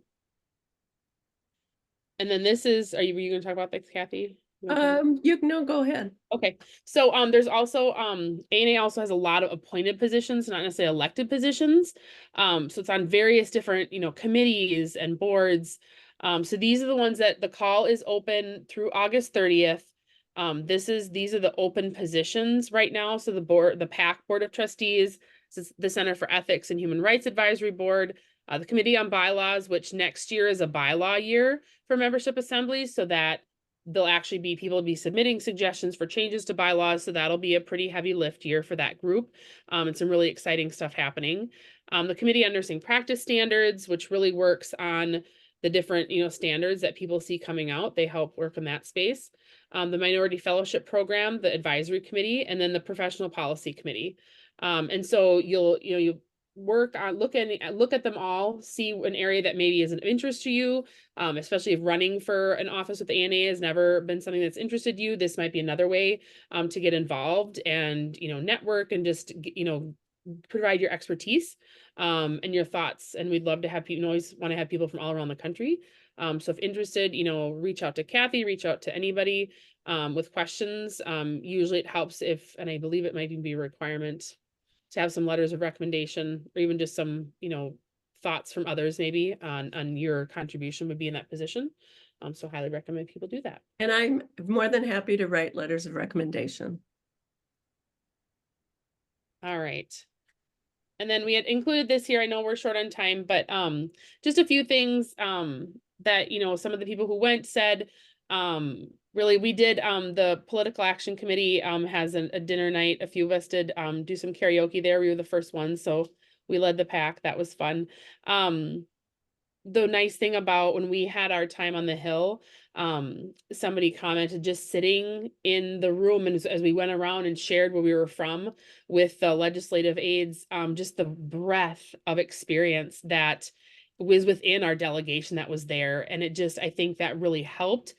And then this is, were you gonna talk about this, Kathy? You wanna talk about- You can, no, go ahead. Okay, so there's also ANA also has a lot of appointed positions, not necessarily elected positions. So it's on various different, committees and boards. So these are the ones that the call is open through August 30th. These are the open positions right now. So the PAC Board of Trustees, the Center for Ethics and Human Rights Advisory Board, the Committee on Bylaws, which next year is a bylaw year for membership assemblies, so that there'll actually be people be submitting suggestions for changes to bylaws. So that'll be a pretty heavy lift year for that group. And some really exciting stuff happening. The Committee on Nursing Practice Standards, which really works on the different, standards that people see coming out. They help work in that space. The Minority Fellowship Program, the Advisory Committee, and then the Professional Policy Committee. And so you'll work on look at them all, see an area that maybe is of interest to you, especially if running for an office with the ANA has never been something that's interested you. This might be another way to get involved and network and just provide your expertise and your thoughts. And we'd love to have people, always want to have people from all around the country. So if interested, reach out to Kathy, reach out to anybody with questions. Usually it helps if, and I believe it might even be a requirement to have some letters of recommendation, or even just some, thoughts from others maybe on your contribution would be in that position. So highly recommend people do that. And I'm more than happy to write letters of recommendation. All right. And then we had included this here. I know we're short on time, but just a few things that, some of the people who went said, really, we did, the Political Action Committee has a dinner night. A few of us did do some karaoke there. We were the first ones, so we led the pack. That was fun. The nice thing about when we had our time on the Hill, somebody commented just sitting in the room, and as we went around and shared where we were from with the legislative aides, just the breadth of experience that was within our delegation that was there. And I think that really helped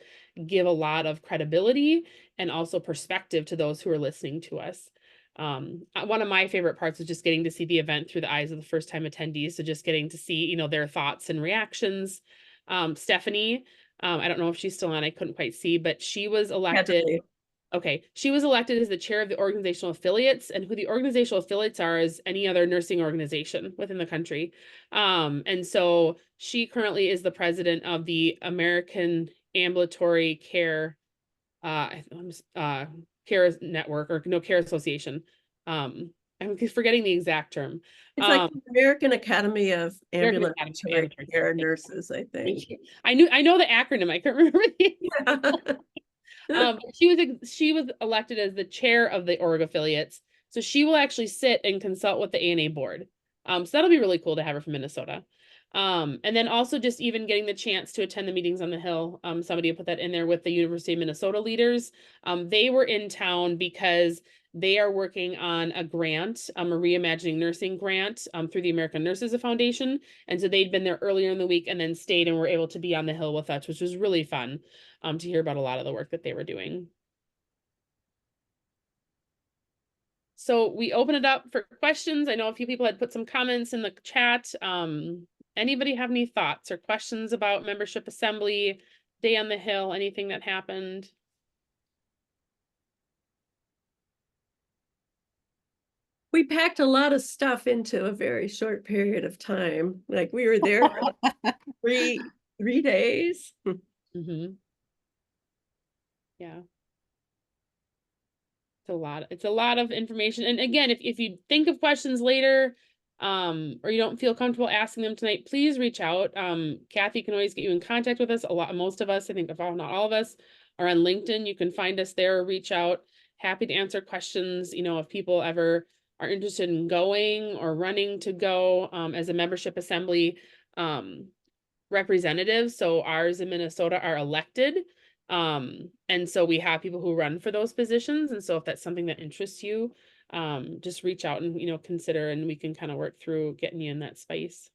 give a lot of credibility and also perspective to those who are listening to us. One of my favorite parts was just getting to see the event through the eyes of the first time attendees. So just getting to see, their thoughts and reactions. Stephanie, I don't know if she's still on, I couldn't quite see, but she was elected. Okay. She was elected as the chair of the organizational affiliates, and who the organizational affiliates are is any other nursing organization within the country. And so she currently is the president of the American Ambulatory Care, Care Network, or no, Care Association. I'm forgetting the exact term. It's like the American Academy of American Ambulatory Care Nurses, I think. I know the acronym. I couldn't remember the she was elected as the chair of the org affiliates. So she will actually sit and consult with the ANA board. So that'll be really cool to have her from Minnesota. And then also just even getting the chance to attend the meetings on the Hill. Somebody put that in there with the University of Minnesota leaders. They were in town because they are working on a grant, a reimagining nursing grant through the American Nurses Foundation. And so they'd been there earlier in the week and then stayed and were able to be on the Hill with us, which was really fun to hear about a lot of the work that they were doing. So we open it up for questions. I know a few people had put some comments in the chat. Anybody have any thoughts or questions about membership assembly, day on the Hill, anything that happened? We packed a lot of stuff into a very short period of time. Like we were there for three days. Mm-hmm. Yeah. It's a lot of information. And again, if you think of questions later, or you don't feel comfortable asking them tonight, please reach out. Kathy can always get you in contact with us. Most of us, I think, if not all of us, are on LinkedIn. You can find us there or reach out. Happy to answer questions. If people ever are interested in going or running to go as a membership assembly representative. So ours in Minnesota are elected. And so we have people who run for those positions. And so if that's something that interests you, just reach out and, consider, and we can kind of work through getting you in that space.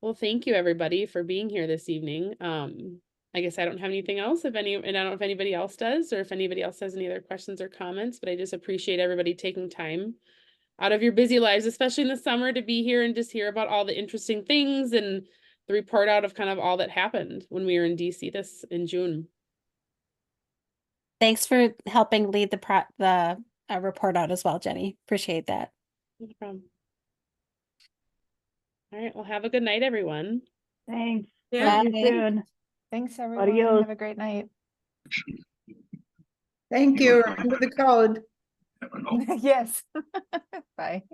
Well, thank you everybody for being here this evening. I guess I don't have anything else and I don't know if anybody else does, or if anybody else has any other questions or comments, but I just appreciate everybody taking time out of your busy lives, especially in the summer, to be here and just hear about all the interesting things and the report out of kind of all that happened when we were in DC in June. Thanks for helping lead the report out as well, Jenny. Appreciate that. No problem. All right, well, have a good night, everyone. Thanks. Yeah. Talk to you soon. Thanks, everyone. Adios. Have a great night. Thank you. Remember the code. Yes. Bye.